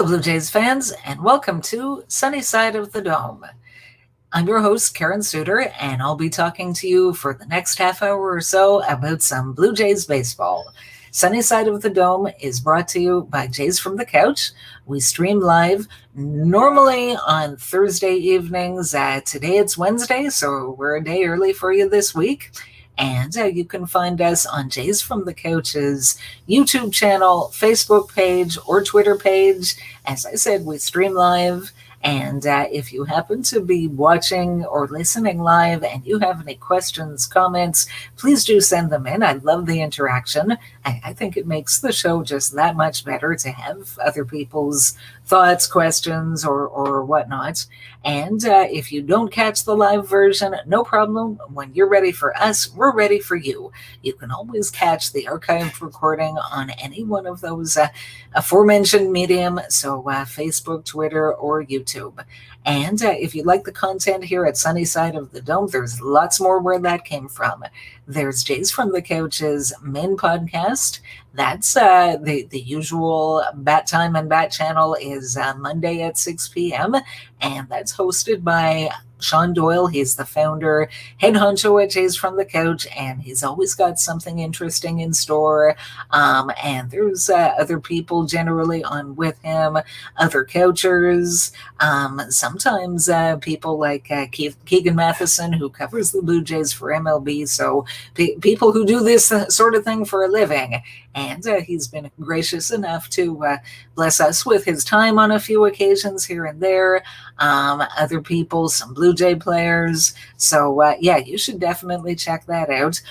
Hello, Blue Jays fans, and welcome to Sunny Side of the Dome. I'm your host, Karen Soutar, and I'll be talking to you for the next half hour or so about some Blue Jays baseball. Sunny Side of the Dome is brought to you by Jays from the Couch. We stream live normally on Thursday evenings. Today it's Wednesday, so we're a day early for you this week. And you can find us on Jays from the Couch's YouTube channel, Facebook page, or Twitter page. As I said, we stream live. And if you happen to be watching or listening live and you have any questions, comments, please do send them in. I love the interaction. I think it makes the show just that much better to have other people's thoughts, questions, or whatnot. And if you don't catch the live version, no problem. When you're ready for us, we're ready for you. You can always catch the archived recording on any one of those aforementioned medium, so Facebook, Twitter, or YouTube. And if you like the content here at Sunny Side of the Dome, there's lots more where that came from. There's Jays from the Couch's main podcast. That's the usual Bat Time and Bat Channel is Monday at 6 p.m. And that's hosted by Sean Doyle. He's the founder, head honcho at Jays from the Couch, and he's always got something interesting in store. And there's other people generally on with him, other couchers, sometimes people like Keegan Matheson, who covers the Blue Jays for MLB. So people who do this sort of thing for a living. And he's been gracious enough to bless us with his time on a few occasions here and there. Other people, some Blue Jay players. So, yeah, you should definitely check that out.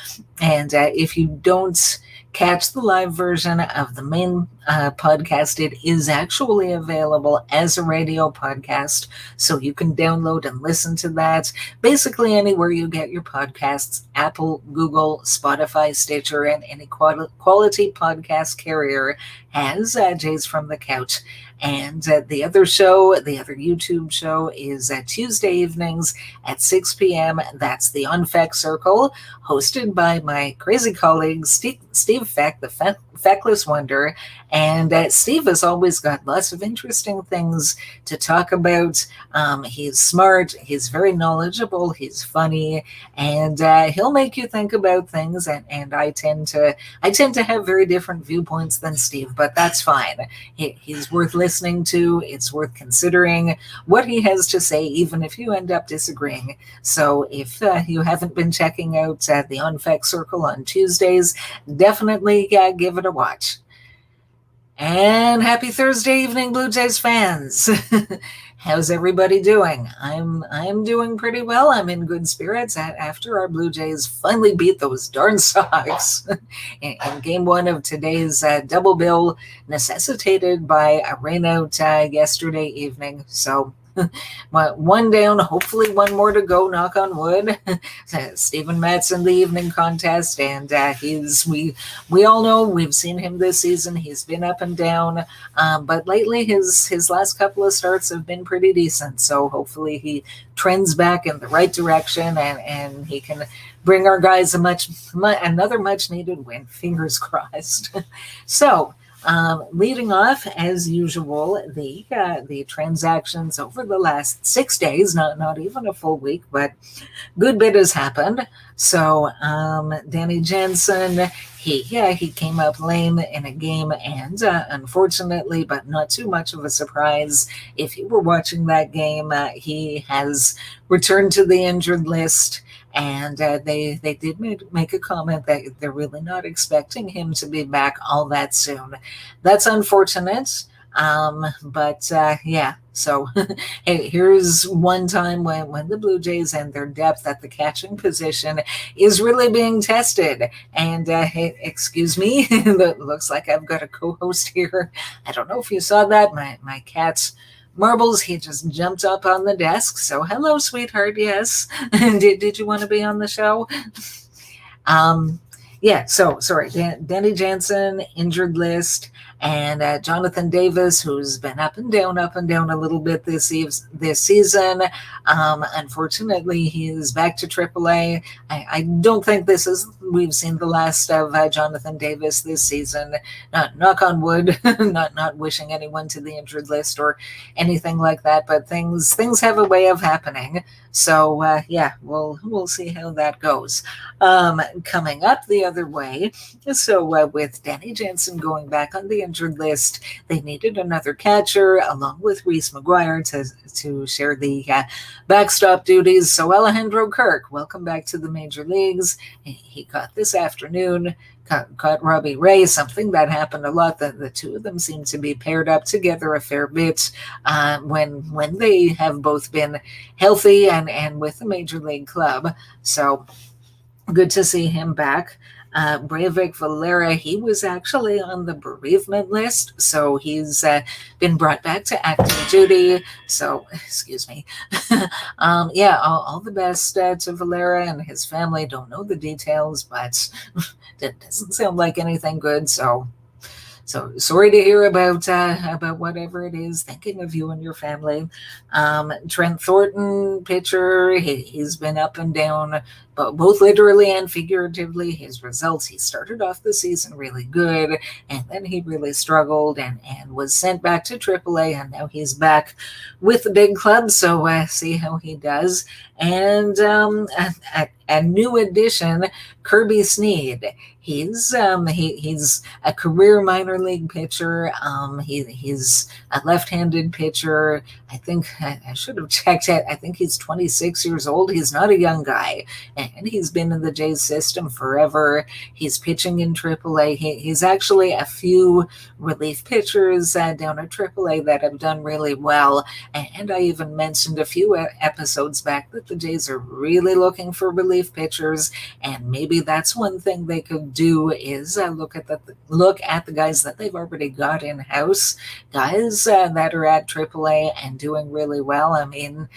And if you don't catch the live version of the main podcast, it is actually available as a radio podcast, so you can download and listen to that basically anywhere you get your podcasts: Apple, Google, Spotify, Stitcher, and any quality podcast carrier has Jays from the Couch. And the other YouTube show is Tuesday evenings at 6 p.m. That's the On-Fec Circle, hosted by my crazy colleague, Steve Feck, the Feckless Wonder. And Steve has always got lots of interesting things to talk about. He's smart, he's very knowledgeable, he's funny, and he'll make you think about things. And I tend to have very different viewpoints than Steve, but that's fine. He's worth listening to. It's worth considering what he has to say, even if you end up disagreeing. So if you haven't been checking out the On-Fec Circle on Tuesdays, definitely give it a watch. And happy Thursday evening, Blue Jays fans. How's everybody doing? I'm doing pretty well. I'm in good spirits after our Blue Jays finally beat those darn Sox in game one of today's double bill, necessitated by a rainout yesterday evening. So one down, hopefully one more to go, knock on wood. Steven Matz in the evening contest, and we all know, we've seen him this season. He's been up and down, but lately his last couple of starts have been pretty decent. So hopefully he trends back in the right direction, and he can bring our guys another much needed win. Fingers crossed. So leading off, as usual, the transactions over the last 6 days, not even a full week, but good bit has happened. So Danny Jansen, he came up lame in a game, and unfortunately, but not too much of a surprise, if you were watching that game, he has returned to the injured list. And they did make a comment that they're really not expecting him to be back all that soon. That's unfortunate. But yeah, so hey, here's one time when the Blue Jays and their depth at the catching position is really being tested. And hey, excuse me, it looks like I've got a co-host here. I don't know if you saw that. My cat's Marbles, he just jumped up on the desk. So hello, sweetheart. Yes. Did you want to be on the show? Yeah, so sorry, Danny Jansen, injured list. And Jonathan Davis, who's been up and down a little bit this season. Unfortunately, he is back to AAA. I don't think we've seen the last of Jonathan Davis this season. Knock on wood, not wishing anyone to the injured list or anything like that, but things have a way of happening. So yeah, we'll see how that goes. Coming up the other way, so with Danny Jansen going back on the injured list, they needed another catcher along with Reese McGuire to share the backstop duties. So Alejandro Kirk, welcome back to the major leagues. He caught this afternoon. Caught Robbie Ray, something that happened a lot. The two of them seem to be paired up together a fair bit when they have both been healthy and with the major league club. So good to see him back. Breivik Valera, he was actually on the bereavement list, so he's been brought back to active duty. So, excuse me. Yeah, all the best to Valera and his family. Don't know the details, but it doesn't sound like anything good. So sorry to hear about whatever it is. Thinking of you and your family. Trent Thornton, pitcher, he's been up and down, but both literally and figuratively. His results, he started off the season really good, and then he really struggled and was sent back to AAA, and now he's back with the big club. So see how he does. And a new addition, Kirby Snead. He's a career minor league pitcher. He's a left-handed pitcher. I think I should have checked it. I think he's 26 years old. He's not a young guy, and he's been in the Jays system forever. He's pitching in AAA. He's actually a few relief pitchers down at AAA that have done really well. And I even mentioned a few episodes back that the Jays are really looking for relief pitchers, and maybe that's one thing they could do is look at the guys that they've already got in house, guys that are at AAA and doing really well. I mean,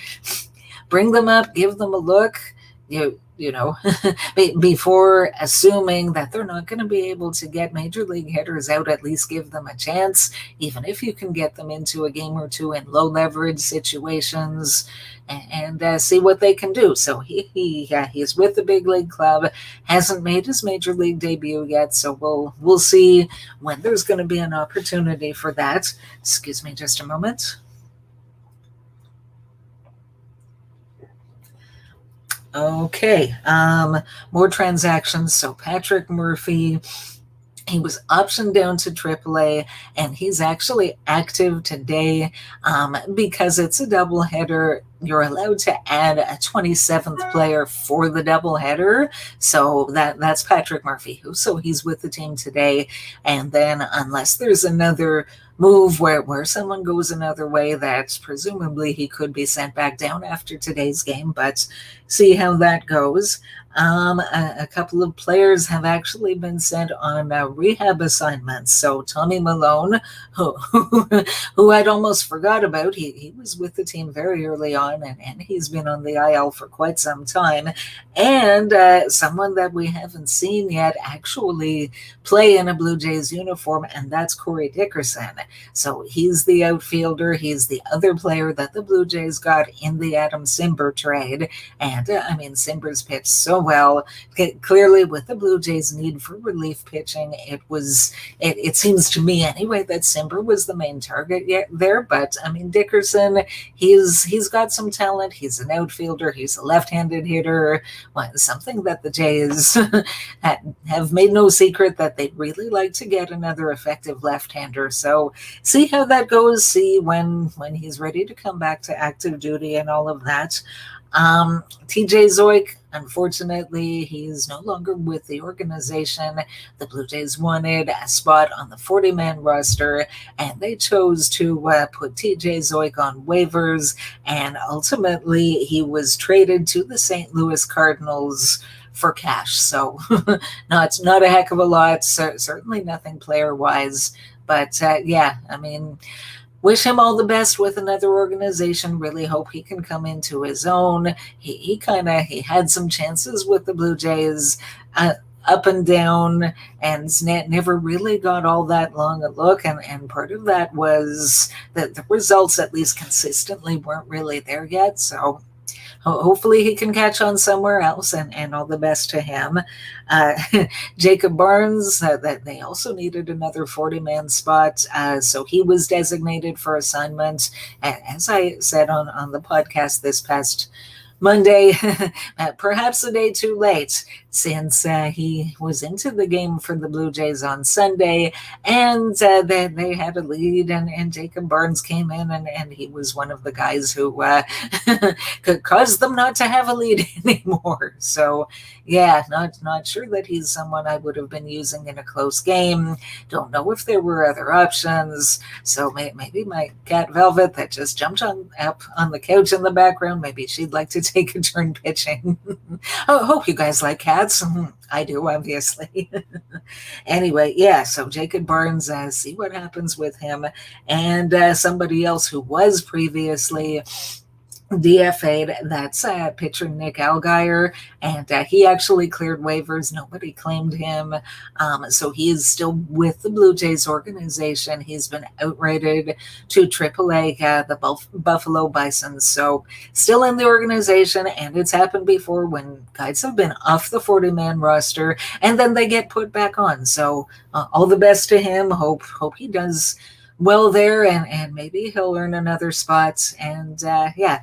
bring them up, give them a look. You know, before assuming that they're not going to be able to get major league hitters out, at least give them a chance, even if you can get them into a game or two in low leverage situations and see what they can do. So he's with the big league club, hasn't made his major league debut yet. So we'll see when there's going to be an opportunity for that. Excuse me just a moment. Okay, more transactions. So Patrick Murphy, he was optioned down to AAA, and he's actually active today because it's a doubleheader. You're allowed to add a 27th player for the doubleheader. So that's Patrick Murphy. So he's with the team today. And then unless there's another move where someone goes another way, that presumably he could be sent back down after today's game, but see how that goes. A couple of players have actually been sent on rehab assignments. So Tommy Malone, who I'd almost forgot about, he was with the team very early on, and he's been on the IL for quite some time. And someone that we haven't seen yet actually play in a Blue Jays uniform, and that's Corey Dickerson. So he's the outfielder. He's the other player that the Blue Jays got in the Adam Cimber trade. And I mean, Cimber's pitched so well. Clearly, with the Blue Jays' need for relief pitching, it seems to me anyway that Cimber was the main target there. But I mean, Dickerson, he's got some talent. He's an outfielder. He's a left-handed hitter. Well, something that the Jays have made no secret that they'd really like to get another effective left-hander. So see how that goes. See when he's ready to come back to active duty and all of that. TJ Zoik, unfortunately, he's no longer with the organization. The Blue Jays wanted a spot on the 40-man roster, and they chose to put TJ Zoik on waivers, and ultimately he was traded to the St. Louis Cardinals for cash. So not a heck of a lot, certainly nothing player-wise, but yeah, I mean, wish him all the best with another organization. Really hope he can come into his own. He had some chances with the Blue Jays. up and down, and never really got all that long a look. And part of that was that the results, at least consistently, weren't really there yet. So hopefully he can catch on somewhere else, and all the best to him. Uh, Jacob Barnes, that they also needed another 40-man spot, so he was designated for assignment. As I said on the podcast this past Monday, perhaps a day too late, since he was into the game for the Blue Jays on Sunday, and they had a lead, and Jacob Barnes came in, and he was one of the guys who could cause them not to have a lead anymore. So, yeah, not sure that he's someone I would have been using in a close game. Don't know if there were other options. So maybe my cat Velvet that just jumped up on the couch in the background, maybe she'd like to take a turn pitching. I hope you guys like cats. I do, obviously. Anyway, yeah, so Jacob Barnes, see what happens with him. And somebody else who was previously DFA'd, that's pitcher Nick Allgaier, and he actually cleared waivers. Nobody claimed him, so he is still with the Blue Jays organization. He's been outrated to AAA, the Buffalo Bisons, so still in the organization. And it's happened before when guys have been off the 40-man roster and then they get put back on. So all the best to him. Hope he does well there, and maybe he'll earn another spot, and yeah,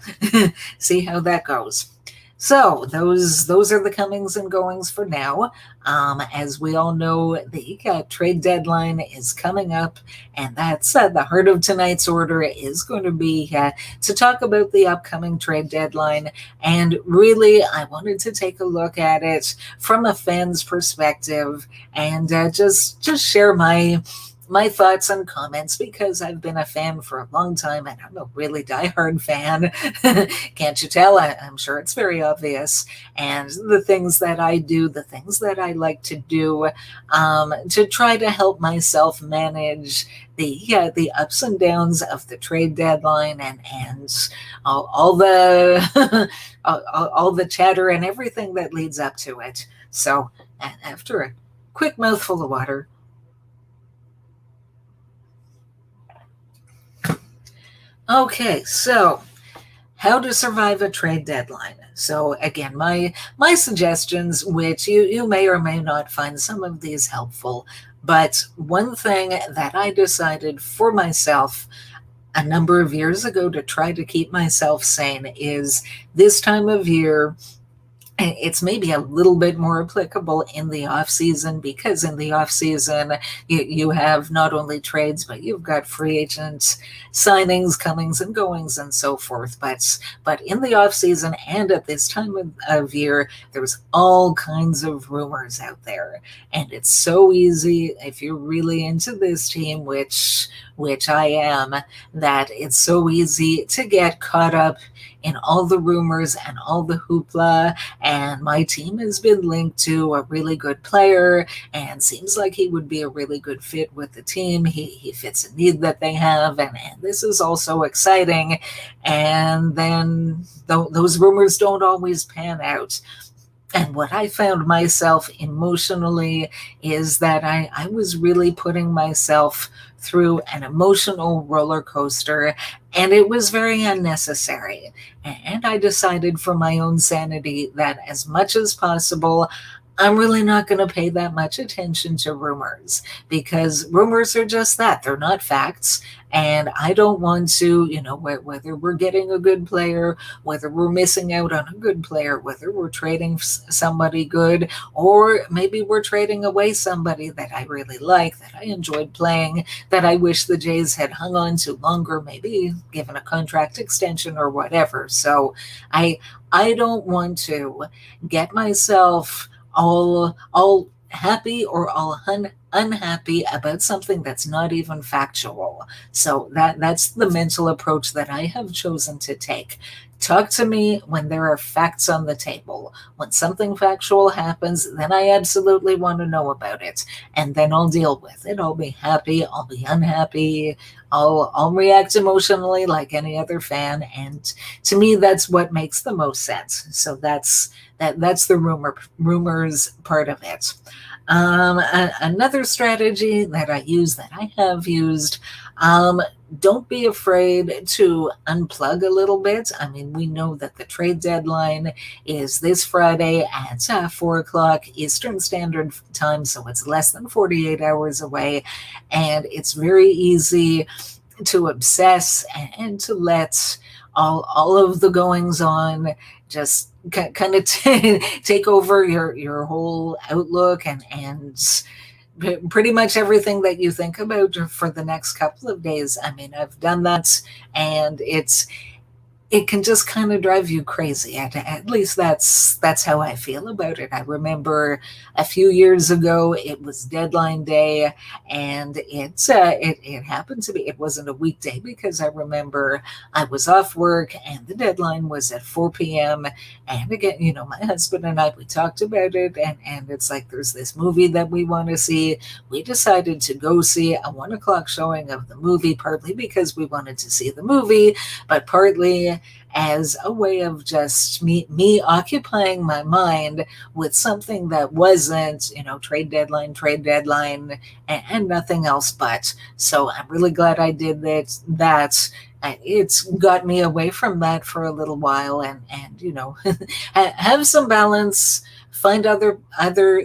see how that goes. So those are the comings and goings for now. As we all know, the trade deadline is coming up, and that's the heart of tonight's order is going to be to talk about the upcoming trade deadline. And really, I wanted to take a look at it from a fan's perspective, and just share my thoughts and comments, because I've been a fan for a long time, and I'm a really diehard fan. Can't you tell? I'm sure it's very obvious. And the things that I do, the things that I like to do, to try to help myself manage the ups and downs of the trade deadline, and all the all the chatter and everything that leads up to it. So after a quick mouthful of water. Okay, so how to survive a trade deadline. So again, my suggestions, which you may or may not find some of these helpful, but one thing that I decided for myself a number of years ago to try to keep myself sane is this time of year. It's maybe a little bit more applicable in the off season, because in the off season you have not only trades, but you've got free agent signings, comings and goings, and so forth. But in the off season and at this time of year, there's all kinds of rumors out there, and it's so easy if you're really into this team, which I am, that it's so easy to get caught up in all the rumors and all the hoopla. And my team has been linked to a really good player and seems like he would be a really good fit with the team. He fits a need that they have, and this is also exciting. And then those rumors don't always pan out. And what I found myself emotionally is that I was really putting myself through an emotional roller coaster, and it was very unnecessary. And I decided for my own sanity that as much as possible, I'm really not going to pay that much attention to rumors, because rumors are just that. They're not facts. And I don't want to, whether we're getting a good player, whether we're missing out on a good player, whether we're trading somebody good, or maybe we're trading away somebody that I really like, that I enjoyed playing, that I wish the Jays had hung on to longer, maybe given a contract extension or whatever. So I don't want to get myself all happy or all unhappy about something that's not even factual. So that's the mental approach that I have chosen to take. Talk to me when there are facts on the table. When something factual happens, then I absolutely want to know about it. And then I'll deal with it. I'll be happy, I'll be unhappy, I'll react emotionally like any other fan. And to me, that's what makes the most sense. So that's the rumors part of it. Another strategy that I have used, um, don't be afraid to unplug a little bit. I mean, we know that the trade deadline is this Friday at 4 o'clock Eastern Standard Time, so it's less than 48 hours away, and it's very easy to obsess and to let all of the goings on just kind of take over your whole outlook and pretty much everything that you think about for the next couple of days. I mean, I've done that, and it can just kind of drive you crazy. At least that's how I feel about it. I remember a few years ago it was deadline day, and it happened to be, it wasn't a weekday because I remember I was off work and the deadline was at 4 p.m. And again, my husband and I, we talked about it, and it's like there's this movie that we want to see. We decided to go see a 1 o'clock showing of the movie, partly because we wanted to see the movie, but partly as a way of just me occupying my mind with something that wasn't, trade deadline, and nothing else but. So I'm really glad I did that. It's got me away from that for a little while, and have some balance. Find other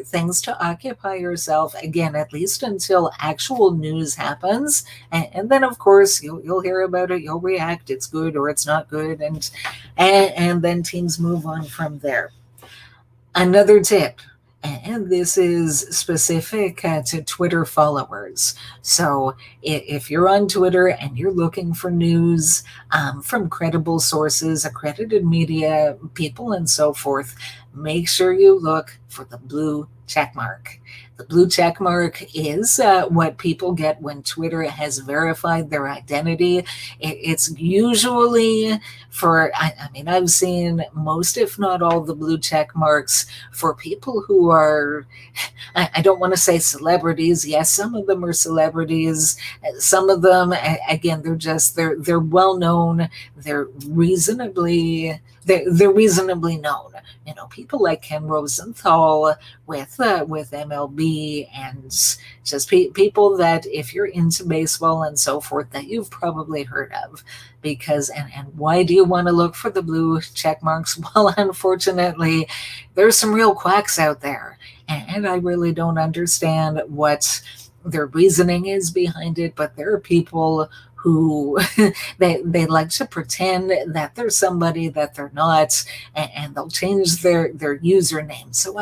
things to occupy yourself, again, at least until actual news happens, and then of course you'll hear about it, you'll react, it's good or it's not good, and then teams move on from there. Another tip, and this is specific to Twitter followers. So if you're on Twitter and you're looking for news from credible sources, accredited media people, and so forth, make sure you look for the blue check mark. The blue check mark is what people get when Twitter has verified their identity. It's usually I mean, I've seen most, if not all, the blue check marks for people who are, I don't want to say celebrities. Yes, some of them are celebrities. Some of them, again, they're well known. They're reasonably known. People like Ken Rosenthal with MLB, and just people that if you're into baseball and so forth, that you've probably heard of. Because and why do you want to look for the blue check marks? Well, unfortunately, there's some real quacks out there, and I really don't understand what their reasoning is behind it, but there are people who they like to pretend that they're somebody that they're not, and they'll change their username. So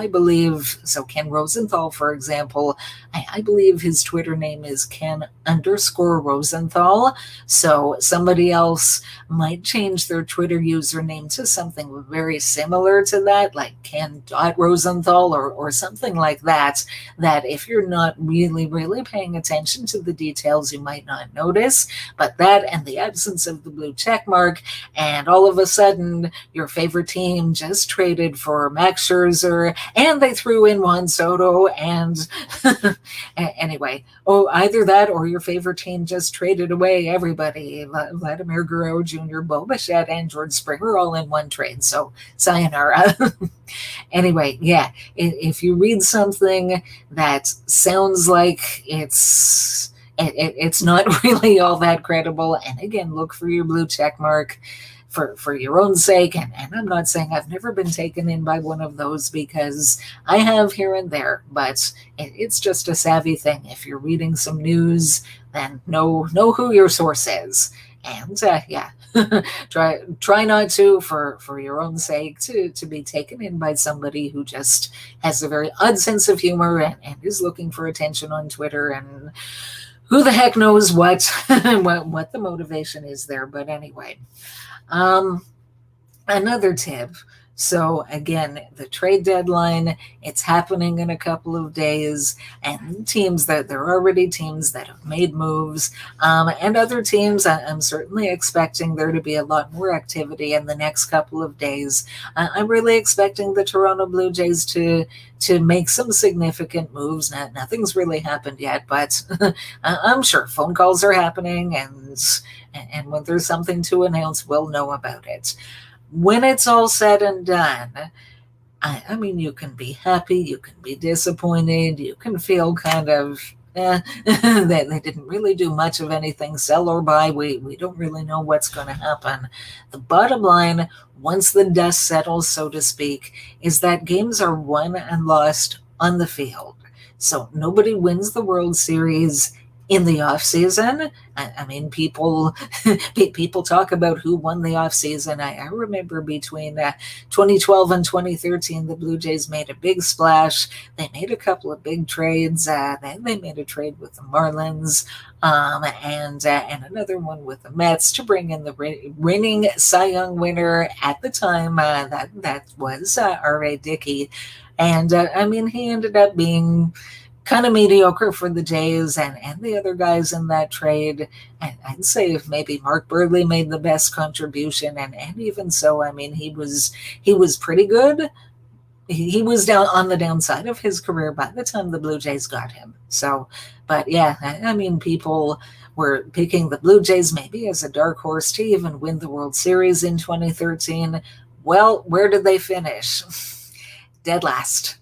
Ken Rosenthal, for example, I believe his Twitter name is Ken_Rosenthal. So somebody else might change their Twitter username to something very similar to that, like Ken.Rosenthal or something like that, that if you're not really paying attention to the details, you might not notice. But that and the absence of the blue check mark, and all of a sudden your favorite team just traded for Max Scherzer, and they threw in Juan Soto, and anyway, either that or your favorite team just traded away everybody, Vladimir Guerrero Jr., Bo Bichette, and George Springer, all in one trade. So sayonara. Anyway, yeah, if you read something that sounds like it's not really all that credible, and again, look for your blue check mark for your own sake. And I'm not saying I've never been taken in by one of those, because I have here and there, but it's just a savvy thing. If you're reading some news, then know who your source is. And yeah, try not to, for your own sake, to be taken in by somebody who just has a very odd sense of humor and is looking for attention on Twitter, and who the heck knows what what the motivation is there. But anyway, another tip So again, the trade deadline, it's happening in a couple of days, and teams that there are already teams that have made moves, and other teams. I'm certainly expecting there to be a lot more activity in the next couple of days. I'm really expecting the Toronto Blue Jays to make some significant moves. Nothing's really happened yet, but I'm sure phone calls are happening, and when there's something to announce, we'll know about it. When it's all said and done, I mean, you can be happy, you can be disappointed, you can feel kind of that they didn't really do much of anything, sell or buy. We don't really know what's going to happen. The bottom line, once the dust settles, so to speak, is that games are won and lost on the field. So nobody wins the World Series in the off season. I mean, people people talk about who won the off season. I remember between 2012 and 2013, the Blue Jays made a big splash. They made a couple of big trades. They made a trade with the Marlins, and another one with the Mets to bring in the reigning Cy Young winner at the time. That was R.A. Dickey, and I mean, he ended up being kind of mediocre for the Jays and the other guys in that trade. And I'd say if maybe Mark Burley made the best contribution, and even so, I mean, he was pretty good. He was down on the downside of his career by the time the Blue Jays got him. So, but yeah, I mean, people were picking the Blue Jays maybe as a dark horse to even win the World Series in 2013. Well, where did they finish? Dead last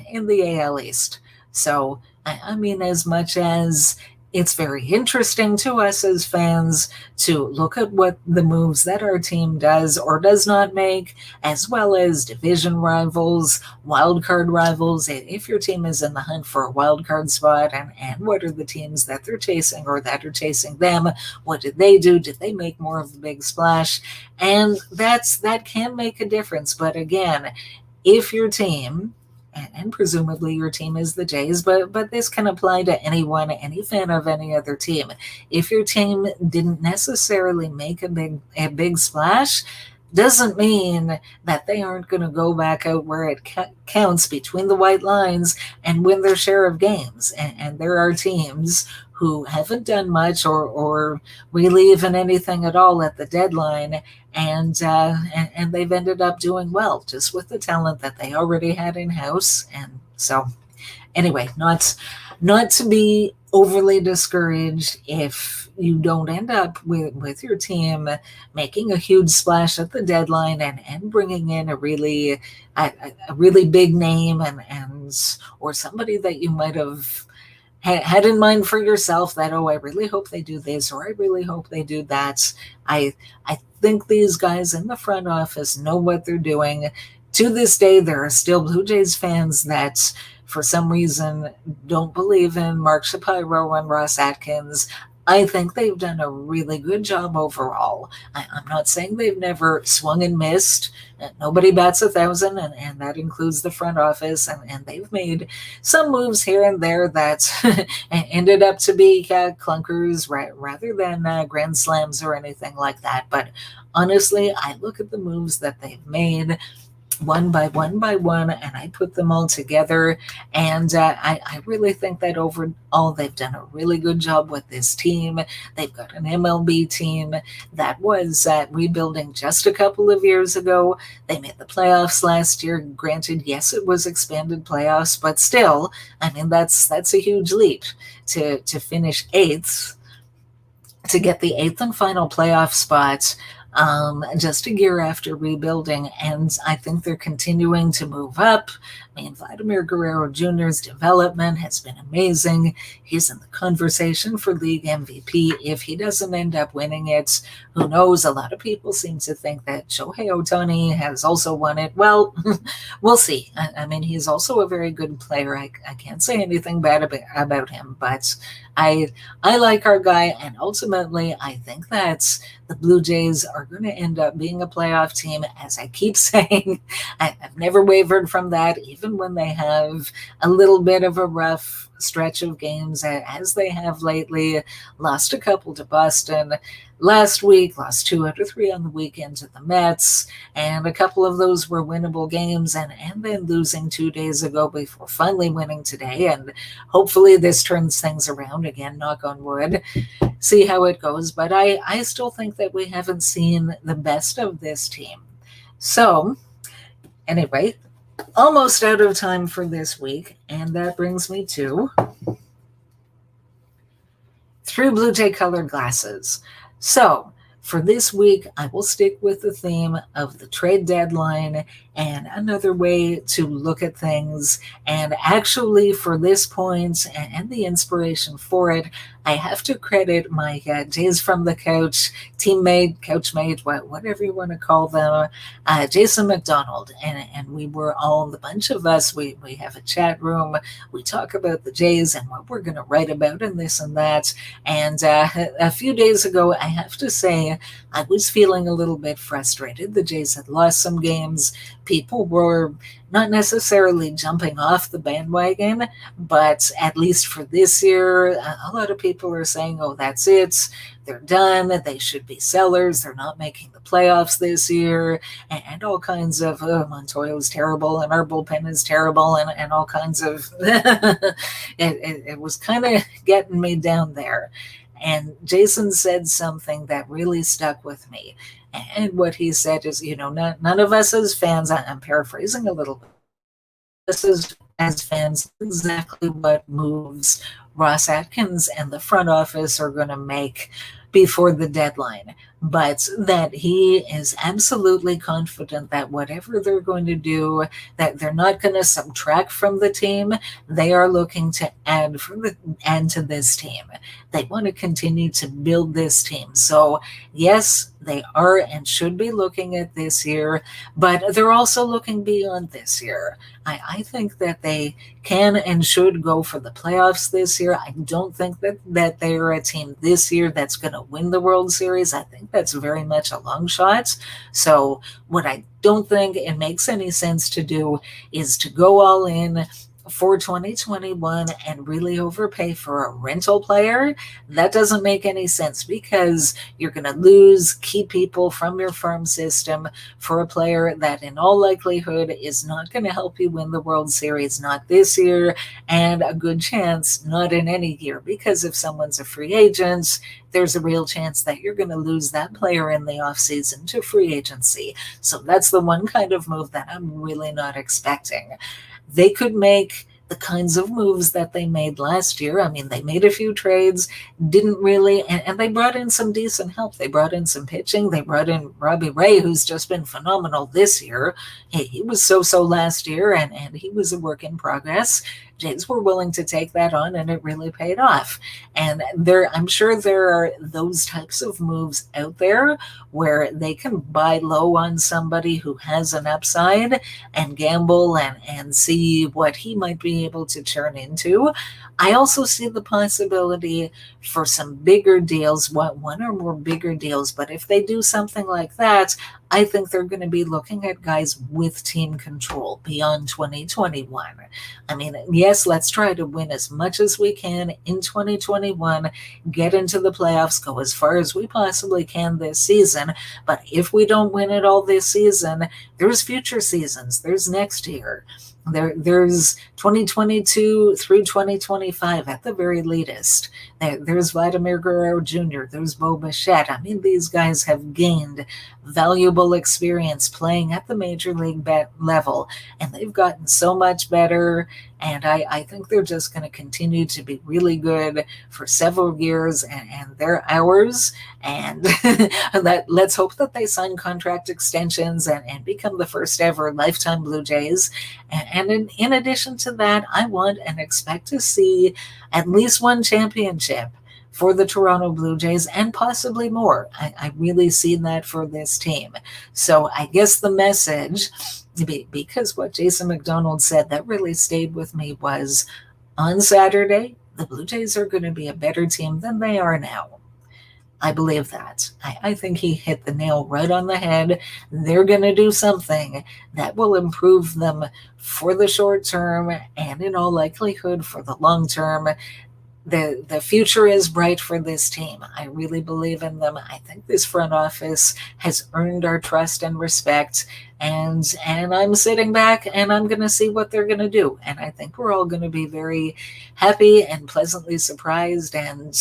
in the AL East. So, I mean, as much as it's very interesting to us as fans to look at what the moves that our team does or does not make, as well as division rivals, wild card rivals, if your team is in the hunt for a wild card spot, and what are the teams that they're chasing or that are chasing them, what did they do? Did they make more of the big splash? And that can make a difference. But again, if your team, and presumably your team is the Jays, but this can apply to anyone, any fan of any other team. If your team didn't necessarily make a big splash, doesn't mean that they aren't going to go back out where it counts between the white lines and win their share of games. And there are teams who haven't done much or really even anything at all at the deadline, and they've ended up doing well just with the talent that they already had in house. And so, anyway, not to be overly discouraged if you don't end up with your team making a huge splash at the deadline and bringing in a really big name and or somebody that you might have had in mind for yourself that, oh, I really hope they do this or I really hope they do that. I think these guys in the front office know what they're doing. To this day, there are still Blue Jays fans that for some reason don't believe in Mark Shapiro and Ross Atkins. I think they've done a really good job overall. I'm not saying they've never swung and missed. Nobody bats 1,000, and that includes the front office. And they've made some moves here and there that ended up to be clunkers rather than grand slams or anything like that. But honestly, I look at the moves that they've made one by one, and I put them all together. And I really think that overall they've done a really good job with this team. They've got an MLB team that was rebuilding just a couple of years ago. They made the playoffs last year. Granted, yes, it was expanded playoffs, but still, I mean, that's a huge leap to finish eighth, to get the eighth and final playoff spot just a year after rebuilding. And I think they're continuing to move up. I mean, Vladimir Guerrero Jr.'s development has been amazing. He's in the conversation for league MVP. If he doesn't end up winning it, who knows? A lot of people seem to think that Shohei Ohtani has also won it. Well, we'll see. I mean, he's also a very good player. I can't say anything bad about him, but I like our guy, and ultimately, I think that the Blue Jays are going to end up being a playoff team, as I keep saying. I've never wavered from that, even when they have a little bit of a rough stretch of games as they have lately. Lost a couple to Boston last week, lost 2 out of 3 on the weekend to the Mets, and a couple of those were winnable games, and then losing 2 days ago before finally winning today. And hopefully this turns things around again, knock on wood. See how it goes. But I still think that we haven't seen the best of this team. So anyway, almost out of time for this week, and that brings me to Through Blue Jay Colored Glasses. So for this week, I will stick with the theme of the trade deadline and another way to look at things. And actually, for this point and the inspiration for it, I have to credit my Jays from the Couch teammate, couchmate, whatever you want to call them, Jason McDonald. And we were all, the bunch of us, we have a chat room. We talk about the Jays and what we're going to write about and this and that. And a few days ago, I have to say, I was feeling a little bit frustrated. The Jays had lost some games. People were not necessarily jumping off the bandwagon, but at least for this year, a lot of people are saying, oh, that's it. They're done. They should be sellers. They're not making the playoffs this year. And all kinds of, Montoya's terrible and our bullpen is terrible and all kinds of, it was kind of getting me down there. And Jason said something that really stuck with me. And what he said is, none of us as fans, I'm paraphrasing a little bit, this is as fans exactly what moves Ross Atkins and the front office are going to make before the deadline, but that he is absolutely confident that whatever they're going to do, that they're not going to subtract from the team. They are looking to add to this team. They want to continue to build this team. So yes, they are and should be looking at this year, but they're also looking beyond this year. I think that they can and should go for the playoffs this year. I don't think that they are a team this year that's going to win the World Series. I think that's very much a long shot. So what I don't think it makes any sense to do is to go all in for 2021 and really overpay for a rental player. That doesn't make any sense because you're going to lose key people from your farm system for a player that in all likelihood is not going to help you win the World Series, not this year, and a good chance not in any year, because if someone's a free agent, there's a real chance that you're going to lose that player in the offseason to free agency. So that's the one kind of move that I'm really not expecting. They could make the kinds of moves that they made last year. I mean, they made a few trades, didn't really, and they brought in some decent help. They brought in some pitching. They brought in Robbie Ray, who's just been phenomenal this year. He was so-so last year, and he was a work in progress. Jays were willing to take that on, and it really paid off. And I'm sure there are those types of moves out there where they can buy low on somebody who has an upside and gamble and see what he might be able to turn into. I also see the possibility for some bigger deals, one or more bigger deals. But if they do something like that, I think they're going to be looking at guys with team control beyond 2021. I mean, yes, let's try to win as much as we can in 2021, get into the playoffs, go as far as we possibly can this season. But if we don't win it all this season, there's future seasons, there's next year. There's 2022 through 2025 at the very latest. There's Vladimir Guerrero Jr., there's Bo Bichette. I mean, these guys have gained valuable experience playing at the major league level, and they've gotten so much better. And I think they're just going to continue to be really good for several years, and they're ours. And let's hope that they sign contract extensions and become the first ever lifetime Blue Jays. And in addition to that, I want and expect to see at least one championship for the Toronto Blue Jays, and possibly more. I really see that for this team. So I guess the message, because what Jason McDonald said that really stayed with me, was on Saturday, the Blue Jays are going to be a better team than they are now. I believe that. I think he hit the nail right on the head. They're going to do something that will improve them for the short term and, in all likelihood, for the long term. The future is bright for this team. I really believe in them. I think this front office has earned our trust and respect, and I'm sitting back and I'm going to see what they're going to do, and I think we're all going to be very happy and pleasantly surprised, and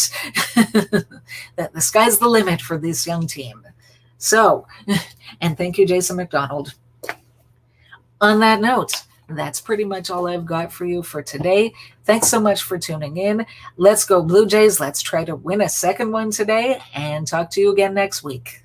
that the sky's the limit for this young team. So, and thank you, Jason McDonald. On that note, that's pretty much all I've got for you for today. Thanks so much for tuning in. Let's go Blue Jays. Let's try to win a second one today, and talk to you again next week.